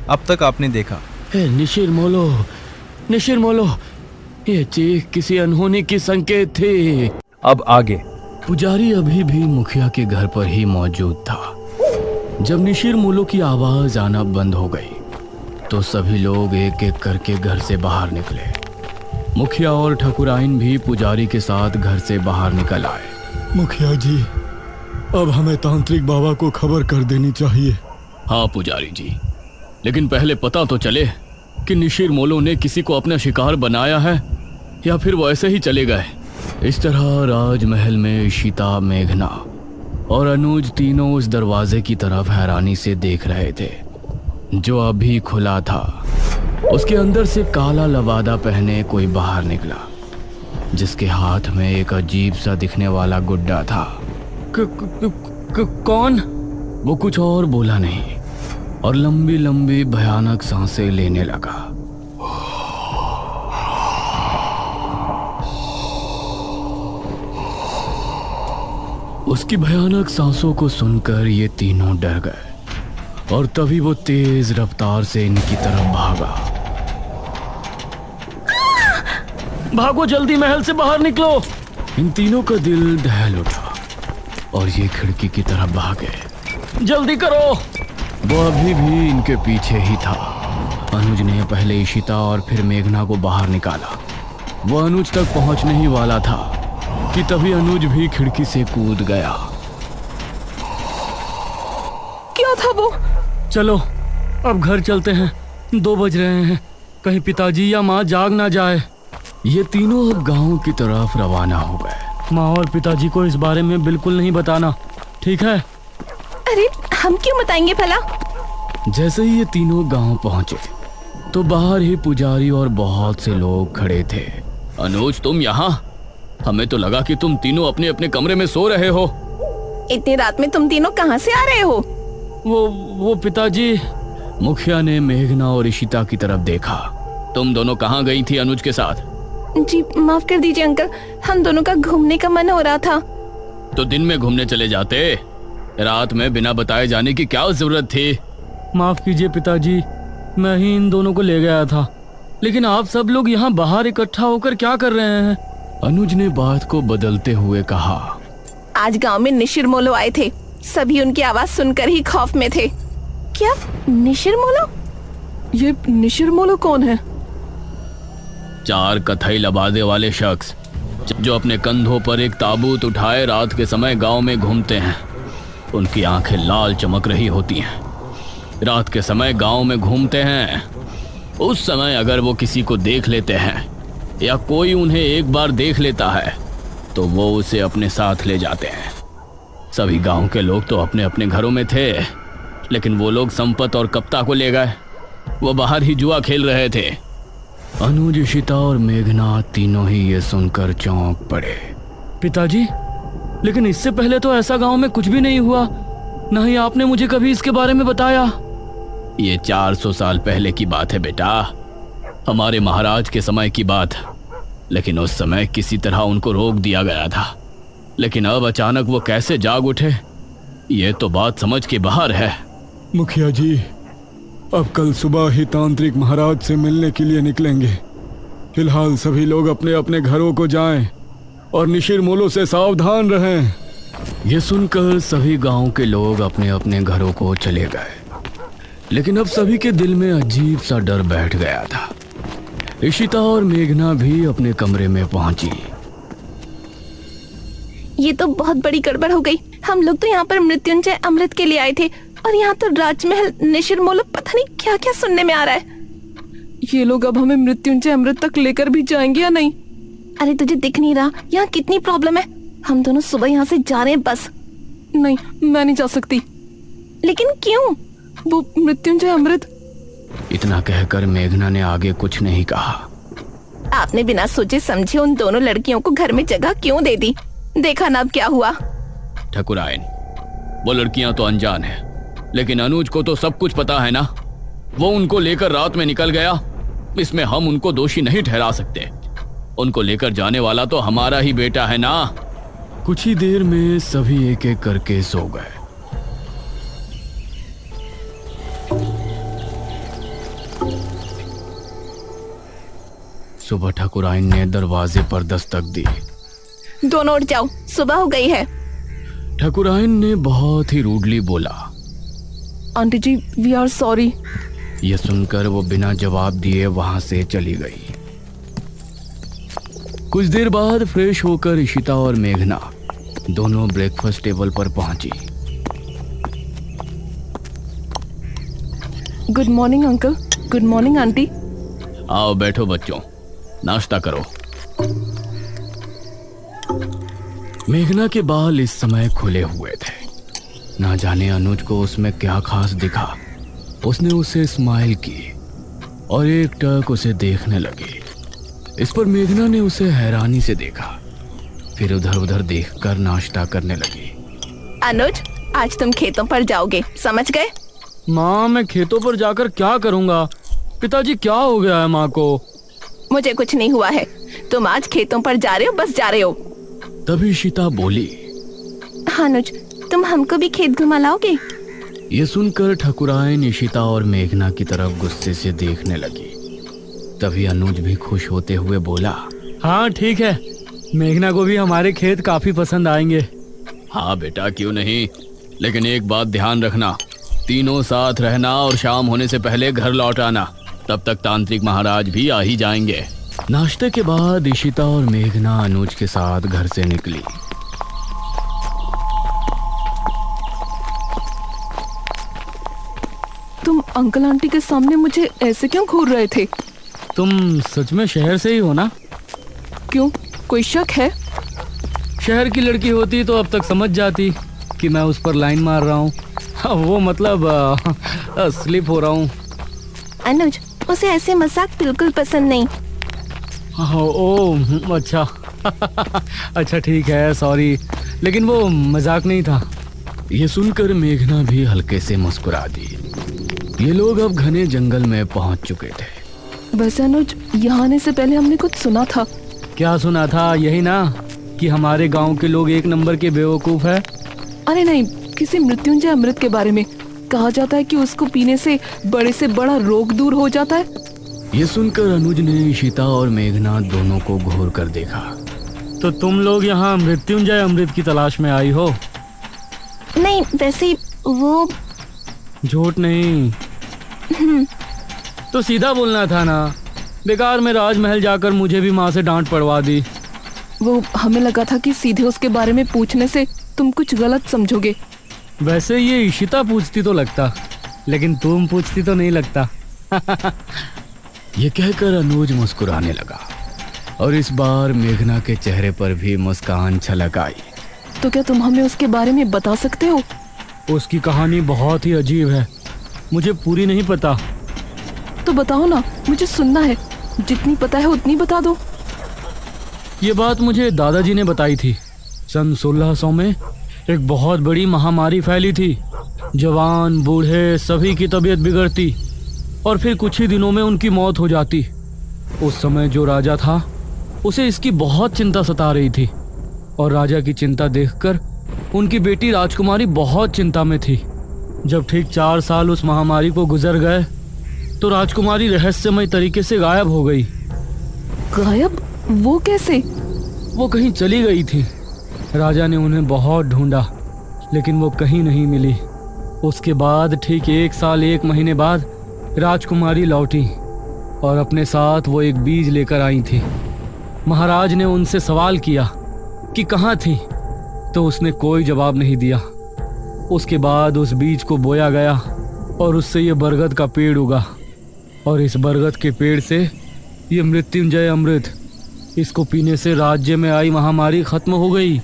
अब तक आपने देखा। निशिर मोलो, ये चीख किसी अनहोनी की संकेत थी। अब आगे। पुजारी अभी भी मुखिया के घर पर ही मौजूद था। जब निशिर मोलो की आवाज आना बंद हो गई तो सभी लोग एक एक करके घर से बाहर निकले। मुखिया और ठकुराइन भी पुजारी के साथ घर से बाहर निकल आए। मुखिया जी, अब हमें तांत्रिक बाबा को खबर कर देनी चाहिए। हाँ पुजारी जी, लेकिन पहले पता तो चले कि निशिर मोलो ने किसी को अपना शिकार बनाया है या फिर वो ऐसे ही चले गए। इस तरह राजमहल में इशिता, मेघना और अनुज तीनों उस दरवाजे की तरफ हैरानी से देख रहे थे जो अभी खुला था। उसके अंदर से काला लबादा पहने कोई बाहर निकला जिसके हाथ में एक अजीब सा दिखने वाला गुड्डा था। कौन? वो कुछ और बोला नहीं और लंबी लंबी भयानक सांसें लेने लगा। उसकी भयानक सांसों को सुनकर ये तीनों डर गए और तभी वो तेज रफ्तार से इनकी तरफ भागा। भागो जल्दी, महल से बाहर निकलो। इन तीनों का दिल दहल उठा और ये खिड़की की तरफ भागे। जल्दी करो। वो अभी भी इनके पीछे ही था। अनुज ने पहले इशिता और फिर मेघना को बाहर निकाला। वो अनुज तक पहुंचने ही वाला था कि तभी अनुज भी खिड़की से कूद गया। क्या था वो? चलो अब घर चलते हैं, 2 बज रहे हैं, कहीं पिताजी या माँ जाग ना जाए। ये तीनों अब गांव की तरफ रवाना हो गए। माँ और पिताजी को इस बारे में बिल्कुल नहीं बताना, ठीक है? अरे हम क्यों बताएंगे भला? जैसे ही ये तीनों गांव पहुंचे तो बाहर ही पुजारी और बहुत से लोग खड़े थे। अनुज, तुम यहाँ? हमें तो लगा कि तुम तीनों अपने अपने कमरे में सो रहे हो। इतनी रात में तुम तीनों कहाँ से आ रहे हो? वो पिताजी। मुखिया ने मेघना और इशिता की तरफ देखा। तुम दोनों कहाँ गई थी अनुज के साथ? जी माफ कर दीजिए अंकल, हम दोनों का घूमने का मन हो रहा था। तो दिन में घूमने चले जाते, रात में बिना बताए जाने की क्या जरूरत थी? माफ कीजिए पिताजी, मैं ही इन दोनों को ले गया था, लेकिन आप सब लोग यहाँ बाहर इकट्ठा होकर क्या कर रहे हैं? अनुज ने बात को बदलते हुए कहा। आज गांव में निशिर मोलो आए थे, सभी उनकी आवाज सुनकर ही खौफ में थे। क्या निशिर मोलो? ये निशिर मोलो कौन है? 4 कथई लबादे वाले शख्स जो अपने कंधों पर एक ताबूत उठाए रात के समय गांव में घूमते हैं। उनकी आंखें लाल चमक रही होती हैं। रात के समय गांव में घूमते हैं। उस समय अगर वो किसी को देख लेते हैं या कोई उन्हें एक बार देख लेता है तो वो उसे अपने साथ ले जाते हैं। सभी गांव के लोग तो अपने अपने घरों में थे, लेकिन वो लोग संपत और कप्ता को ले गए। वो बाहर ही जुआ खेल रहे थे। अनुज, इशिता और मेघना तीनों ही ये सुनकर चौंक पड़े। पिताजी, लेकिन इससे पहले तो ऐसा गांव में कुछ भी नहीं हुआ, ना ही आपने मुझे कभी इसके बारे में बताया। ये 400 साल पहले की बात है बेटा, हमारे महाराज के समय की बात। लेकिन उस समय किसी तरह उनको रोक दिया गया था, लेकिन अब अचानक वो कैसे जाग उठे, ये तो बात समझ के बाहर है। मुखिया जी, अब कल सुबह ही तांत्रिक महाराज से मिलने के लिए निकलेंगे। फिलहाल सभी लोग अपने अपने घरों को जाएं और निशिर मोलो से सावधान रहें। ये सुनकर सभी गांव के लोग अपने अपने घरों को चले गए, लेकिन अब सभी के दिल में अजीब सा डर बैठ गया था। इशिता और मेघना भी अपने कमरे में पहुंची। ये तो बहुत बड़ी गड़बड़ हो गई। हम लोग तो यहाँ पर मृत्युंजय अमृत के लिए आए थे और यहाँ तो राजमहल निशिर मोलो पता नहीं क्या क्या सुनने में आ रहा है। ये लोग अब हमें मृत्युंजय अमृत तक लेकर भी जाएंगे या नहीं? अरे तुझे दिख नहीं रहा यहाँ कितनी प्रॉब्लम है? हम दोनों सुबह यहाँ से जा रहे हैं बस। नहीं, मैं नहीं जा सकती। लेकिन क्यों? वो मृत्युंजय अमृत। इतना कहकर मेघना ने आगे कुछ नहीं कहा। आपने बिना सोचे समझे उन दोनों लड़कियों को घर में जगह क्यों दे दी? देखा ना अब क्या हुआ। ठकुराइन, वो लड़कियां तो अनजान है, लेकिन अनुज को तो सब कुछ पता है ना। वो उनको लेकर रात में निकल गया, इसमें हम उनको दोषी नहीं ठहरा सकते। उनको लेकर जाने वाला तो हमारा ही बेटा है ना। कुछ ही देर में सभी एक एक करके सो गए। सुबह ठाकुराइन ने दरवाजे पर दस्तक दी। दोनों उठ जाओ, सुबह हो गई है। ठाकुराइन ने बहुत ही रूडली बोला। Aunty ji, we are sorry. यह सुनकर वो बिना जवाब दिए वहां से चली गई। कुछ देर बाद फ्रेश होकर इशिता और मेघना दोनों ब्रेकफास्ट टेबल पर पहुंची। Good morning uncle. Good morning aunty. आओ बैठो बच्चों, नाश्ता करो। मेघना के बाल इस समय खुले हुए थे। ना जाने अनुज को उसमें क्या खास दिखा। उसने उसे स्माइल की और एक टक उसे देखने लगी। इस पर मेघना ने उसे हैरानी से देखा, फिर उधर उधर देखकर नाश्ता करने लगी। अनुज, आज तुम खेतों पर जाओगे, समझ गए? माँ, मैं खेतों पर जाकर क्या करूँगा? पिताजी, क्या हो गया है माँ को? मुझे कुछ नहीं हुआ है। तुम आज खेतों पर जा रहे हो, बस जा रहे हो। तभी इशिता बोली। हाँ अनुज, तुम हमको भी खेत घुमा लाओगे? ये सुनकर ठाकुराइन इशिता और मेघना की तरफ गुस्से से देखने लगी। तभी अनुज भी खुश होते हुए बोला, हाँ ठीक है, मेघना को भी हमारे खेत काफी पसंद आएंगे। हाँ बेटा, क्यों नहीं, लेकिन एक बात ध्यान रखना, तीनों साथ रहना और शाम होने से पहले घर लौट आना। तब तक तांत्रिक महाराज भी आ ही जाएंगे। नाश्ते के बाद इशिता और मेघना अनुज के साथ घर से निकली। तुम अंकल आंटी के सामने मुझे ऐसे क्यों घूर रहे थे? तुम सच में शहर से ही हो ना? क्यों, कोई शक है? शहर की लड़की होती तो अब तक समझ जाती कि मैं उस पर लाइन मार रहा हूँ। वो मतलब स्लिप हो रहा हूँ। अनुज, उसे ऐसे मजाक बिल्कुल पसंद नहीं। ओह अच्छा। अच्छा ठीक है, सॉरी, लेकिन वो मजाक नहीं था। ये सुनकर मेघना भी हल्के से मुस्कुरा दी। ये लोग अब घने जंगल में पहुंच चुके थे। बस अनुज, यहाँ आने से पहले हमने कुछ सुना था। क्या सुना था? यही ना कि हमारे गांव के लोग एक नंबर के बेवकूफ है। अरे नहीं, किसी मृत्युंजय अमृत के बारे में कहा जाता है कि उसको पीने से बड़ा रोग दूर हो जाता है। ये सुनकर अनुज ने इशिता और मेघना दोनों को घूर कर देखा। तो तुम लोग यहाँ मृत्युंजय अमृत की तलाश में आई हो? नहीं, वैसे वो झूठ नहीं तो सीधा बोलना था ना। बेकार में राजमहल जाकर मुझे भी माँ से डांट पड़वा दी। वो हमें लगा था कि सीधे उसके बारे में पूछने से तुम कुछ गलत समझोगे। वैसे ये इशिता पूछती तो लगता, लेकिन तुम पूछती तो नहीं लगता। ये कहकर अनुज मुस्कुराने लगा और इस बार मेघना के चेहरे पर भी मुस्कान छलक आई। तो क्या तुम हमें उसके बारे में बता सकते हो? उसकी कहानी बहुत ही अजीब है, मुझे पूरी नहीं पता। तो बताओ ना, मुझे सुनना है। जितनी पता है उतनी बता दो। ये बात मुझे दादाजी ने बताई थी। सन 1600 में एक बहुत बड़ी महामारी फैली थी। जवान बूढ़े सभी की तबीयत बिगड़ती और फिर कुछ ही दिनों में उनकी मौत हो जाती। उस समय जो राजा था उसे इसकी बहुत चिंता सता रही थी और राजा की चिंता देखकर उनकी बेटी राजकुमारी बहुत चिंता में थी। जब ठीक 4 साल उस महामारी को गुजर गए तो राजकुमारी रहस्यमय तरीके से गायब हो गई। गायब? वो कैसे? वो कहीं चली गई थी। राजा ने उन्हें बहुत ढूंढा, लेकिन वो कहीं नहीं मिली। उसके बाद ठीक 1 साल 1 महीने बाद राजकुमारी लौटी और अपने साथ वो एक बीज लेकर आई थी। महाराज ने उनसे सवाल किया कि कहाँ थी, तो उसने कोई जवाब नहीं दिया। उसके बाद उस बीज को बोया गया और उससे ये बरगद का पेड़ उगा और इस बरगद के पेड़ से ये मृत्युंजय अमृत, इसको पीने से राज्य में आई महामारी खत्म हो गई।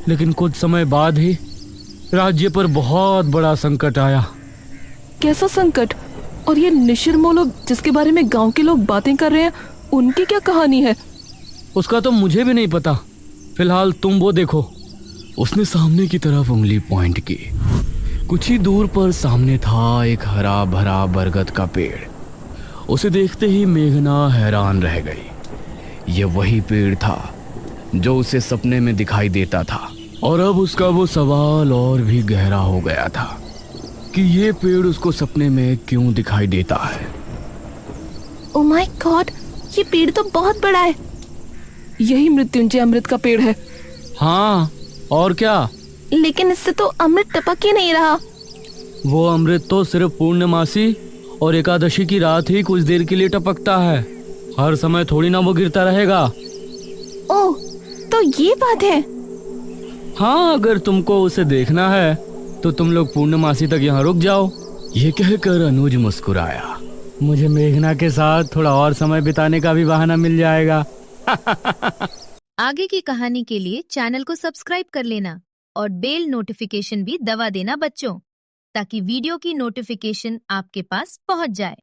लेकिन कुछ समय बाद ही राज्य पर बहुत बड़ा संकट आया। कैसा संकट? और ये निशिर-मोलो जिसके बारे में गांव के लोग बातें कर रहे हैं, उनकी क्या कहानी है? उसका तो मुझे भी नहीं पता। फिलहाल तुम वो देखो। उसने सामने की तरफ उंगली पॉइंट की। कुछ ही दूर पर सामने था एक हरा भरा बरगद का पेड़। उसे देखते ही मेघना हैरान रह गई। ये वही पेड़ था जो उसे सपने में दिखाई देता था और अब उसका वो सवाल और भी गहरा हो गया था कि ये पेड़ उसको सपने में क्यों दिखाई देता है। ओ माय गॉड, ये पेड़ तो बहुत बड़ा है। यही मृत्युंजय अमृत का पेड़ है। हाँ, और क्या? लेकिन इससे तो अमृत टपक ही नहीं रहा। वो अमृत तो सिर्फ पूर्णमासी और एकादशी की रात ही कुछ देर के लिए टपकता है। हर समय थोड़ी ना वो गिरता रहेगा। ओह, तो ये बात है। हाँ, अगर तुमको उसे देखना है तो तुम लोग पूर्णमासी तक यहाँ रुक जाओ। ये कहकर अनुज मुस्कुराया। मुझे मेघना के साथ थोड़ा और समय बिताने का भी बहाना मिल जाएगा। आगे की कहानी के लिए चैनल को सब्सक्राइब कर लेना और बेल नोटिफिकेशन भी दबा देना बच्चों, ताकि वीडियो की नोटिफिकेशन आपके पास पहुंच जाए।